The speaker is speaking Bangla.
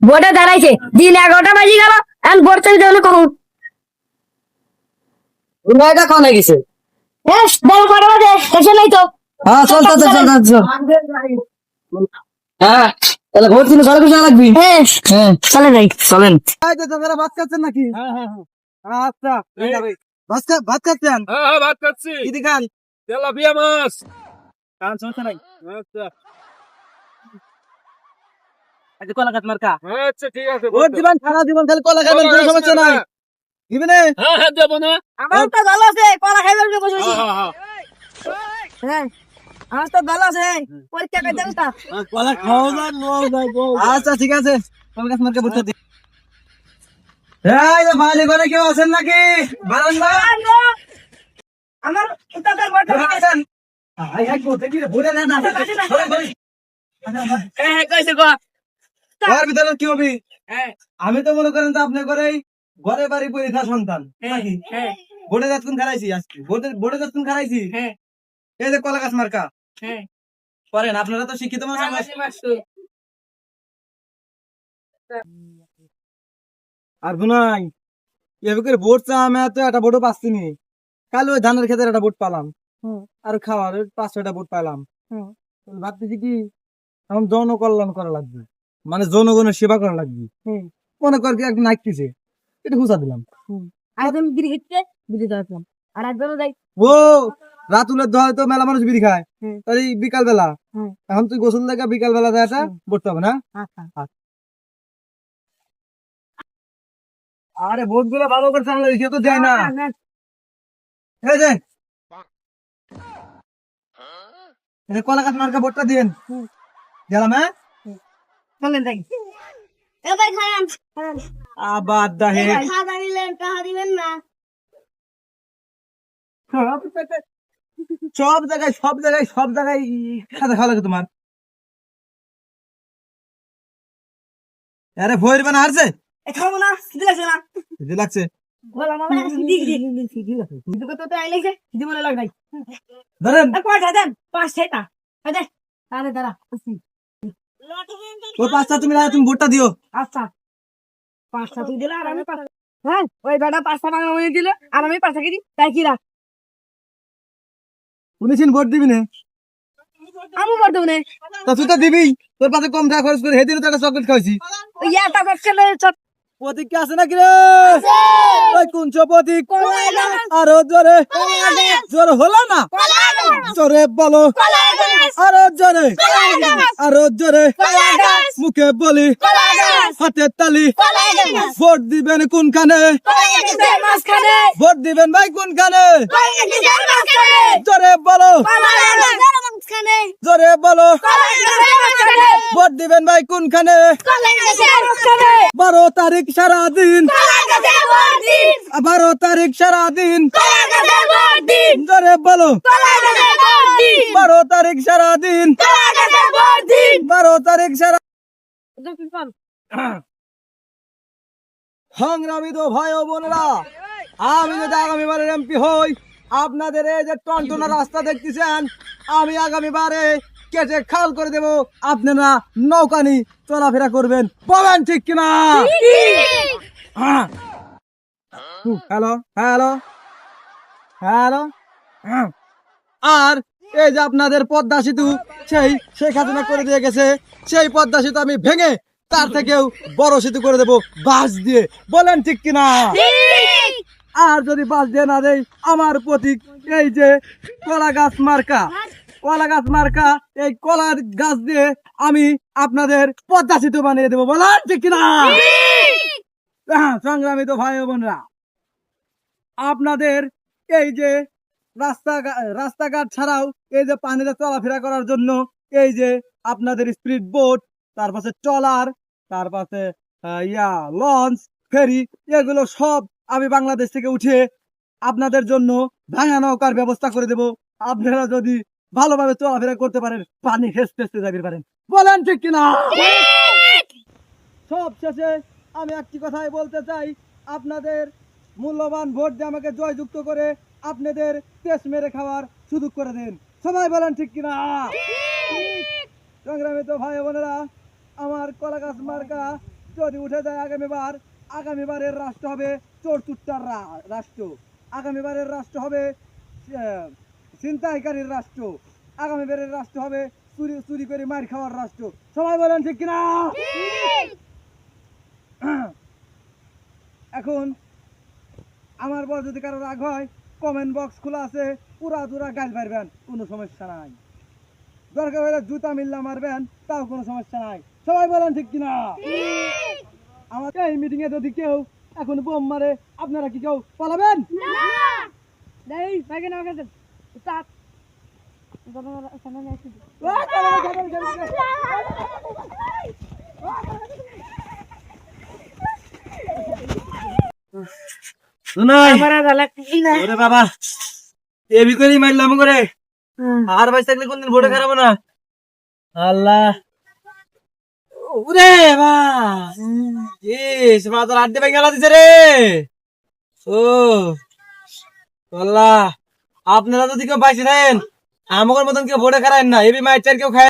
বোর্ডে দাঁড়াইছে, দিন 11টা বাজি গেল, এখন বোর্ড চলে যাবে কখন? এটা কনে গেছে? বল কটা বাজে? এসে নাই তো। হ্যাঁ চলতেছে চলতেছে। হ্যাঁ তাহলে ভোট দিলে সরকার পয়সা লাগবি। হ্যাঁ হ্যাঁ চলে যাই। চলেন। তোমরা ভাত খাচ্ছেন নাকি? আচ্ছা ভাত খাচ্ছেন? হ্যাঁ ভাত খাচ্ছি। কি দি খান? তেলাপিয়া মাছ। খান সমস্যা নাই। আচ্ছা আচ্ছা কলা খাত মার্কা আচ্ছা ঠিক আছে। ভোট দিবেন সারা জীবন খালি কলা খাবেন, কোনো সমস্যা নাই। দিবেন? হ্যাঁ হ্যাঁ দেবো না। আমার তো ভালো আছে, কলা খাইবার জন্য বসেছি। হ্যাঁ হ্যাঁ হ্যাঁ আমার তো ভালো আছে, পরীক্ষা করে দেবো তা। কলা খাও না নাও যাই গো। আচ্ছা ঠিক আছে, কলা খাত মার্কা ভোট দিই। এই যে বাড়ি ঘরে কেউ আছেন নাকি? বারান্দা আমার উত্তর ভোট আছেন? আই হাই ভোট দিলে ভোটে না না। হ্যাঁ কইছে গো। ঘর ভিতরে কি হবে? হ্যাঁ আমি তো মনে করেন তো আপনার ঘরেই ঘরে বাড়ি পরীক্ষা সন্তান নাকি? হ্যাঁ ভোটে যাচ্ছেন খারাইছি আজকে, ভোটে যাচ্ছেন খারাইছি। হ্যাঁ এই যে কলা গাছ মার্কা হ্যাঁ করেন, আপনারা তো শিক্ষিত মানুষ। আর গুনাই এবার ভোট চা আমি তো একটা ভোটও পাচ্ছি নি। কাল ওই ধানের ক্ষেতের একটা ভোট পালাম, আর খাওয়ার 5-6টা ভোট পাইলাম। ভাবতেছি কি এখন জনকল্যাণ করা লাগবে, মানে জনগণের সেবা করা লাগবে। মনে কর কি একদিন নাইতেছে, এটা হুঁচা দিলাম। একদম বিড়ি খেতে বিড়ি দাঁড়ালাম, আর একজনও যাই। ও রাতুলের দোহায় তো মেলা মানুষ বিড়ি খায়, তাই বিকাল বেলা এখন তুই গোসল দেখা বিকাল বেলা দেখাটা ভোট পাবে না। আচ্ছা আরে ভোট গুলো ভালো করে চালালে সে তো যায় না। এই যে কলা গাছ মার্কা ভোটটা দিন গেলাম। হ্যাঁ চলেন যাই। এ ভাই খান আবার দাহে খাওয়া দিলেন, টাকা দিবেন না। সব জায়গায় খাতা খাওয়া লাগে তোমার। আরে ভয়ের বানা হারছে খাবো না, খিদে লাগছে না। যে লাগছে বল আমার তো তো আইলেছে, খিদে মনে লাগ নাই। ধরেন। কয়টা দেন? 5-6টা। দে আরে দাঁড়া। ওই 5টা তুমি ভোটটা দিও। আচ্ছা 5টা তুই দিলে আর আমি 5টা। হ্যাঁ ওই বেটা 5টা টাকা আমাকে দিল আর আমি 5 টাকা দিই, তাই কি রাখ? শুনেছেন ভোট দিবি না? আমি ভোট দেবো না। তা তুই তো দিবি, তোর পাশে কম টাকা খরচ করে হেদিনও তো একটা চকলেট খাইছি। ওই একটা করছিলে প্রতীক কি আছে নাকি রে? ওই কোন প্রতীক? আরো জোরে জোরে হলো না, জোরে বলো আরো জোরে, আরো জোরে মুখে বলি, হাতে তালি। ভোট দিবেন কোনখানে? ভোট দিবেন ভাই কোনখানে? জোরে বলো, জোরে বলো ভোট দিবেন ভাই কোনখানে? 12 তারিখ সারাদিন, 12 তারিখ সারাদিন জোরে বলো, 12 তারিখ সারাদিন, 12 তারিখ সারা। সংগ্রামী তো ভাই ও বোনেরা, আমি যদি আগামীবারের এমপি হই, আপনাদের এই যে টনটনা রাস্তা দেখতেছেন আমি আগামীবারে কেটে খাল করে দেব, আপনারা নৌকানি চলাফেরা করবেন। বলেন ঠিক কিনা? Hello hello hello. আর এই যে আপনাদের পদ্মা সেতু সেই শেখ হাসিনা করে দিয়ে গেছে, সেই পদ্মা সেতু আমি ভেঙে তার থেকেও বড় সেতু করে দেব বাঁশ দিয়ে। বলেন ঠিক কিনা? আর যদি বাঁশ দিয়ে না দেই, আমার প্রতীক এই যে কলা গাছ মার্কা, কলা গাছ মার্কা, এই কলার গাছ দিয়ে আমি আপনাদের পদ্মা সেতু বানিয়ে দেবো। বলেন ঠিক কিনা? সংগ্রামী তো ভাই বোনরা, আপনাদের এই যে রাস্তাঘাট ছাড়াও এই যে পানিতে চলাফেরা করার জন্য এই যে আপনাদের স্পিড বোট, তার পাশে ট্রলার, তার পাশে লঞ্চ, ফেরি, এগুলো সব আমি বাংলাদেশ থেকে উঠে আপনাদের জন্য ভাঙা নৌকার ব্যবস্থা করে দেব। আপনারা যদি ভালোভাবে চলাফেরা করতে পারেন, পানি হেসতে হেসতে যাবে পারেন। বলেন ঠিক কিনা? সব শেষে আমি একটি কথাই বলতে চাই, আপনাদের মূল্যবান ভোট দিয়ে আমাকে জয়যুক্ত করে আপনাদের তেজ মেরে খাওয়ার সুযোগ করে দেন। সবাই বলেন ঠিক কিনা? সংগ্রামী তো ভাই বোনেরা, আমার কলা গাছ মার্কা যদি উঠে যায় আগামীবারের রাষ্ট্র হবে চোরচুট্টার রাষ্ট্র, আগামীবারের রাষ্ট্র হবে ছিনতাইকারীর রাষ্ট্র, আগামীবারের রাষ্ট্র হবে চুরি চুরি করে মার খাওয়ার রাষ্ট্র। সবাই বলেন ঠিক কিনা? এখন আমার পর যদি কারো রাগ হয়, কমেন্ট বক্স খোলা আছে, পুরা দুরা গাল পারবেন, কোনো সমস্যা নাই। দরকার হলে জুতা মিল্লা মারবেন, তাও কোনো সমস্যা নাই। সবাই বলেন ঠিক কিনা? আমার এই মিটিং এ যদি কেউ এখন বোম মারে, আপনারা কি কেউ পালাবেন? এই ভাইকে নাও গেছে স্টার্ট সামনে এসে নাই মারা গেল কি না ওরে বাবা, এবি করি মারলাম করে। আর ভাই থাকলে কোনদিন ভোটে খারাপ না। আল্লাহ, ওরে মা, ইস মা তোর আড্ডে ভাই গেলা দিছে রে। ও আল্লাহ, আপনারা যদি কেউ বাইসে থাকেন, আমার মতন কেউ ভোটে খারাপ না, এবি মাইচার কেউ খায়।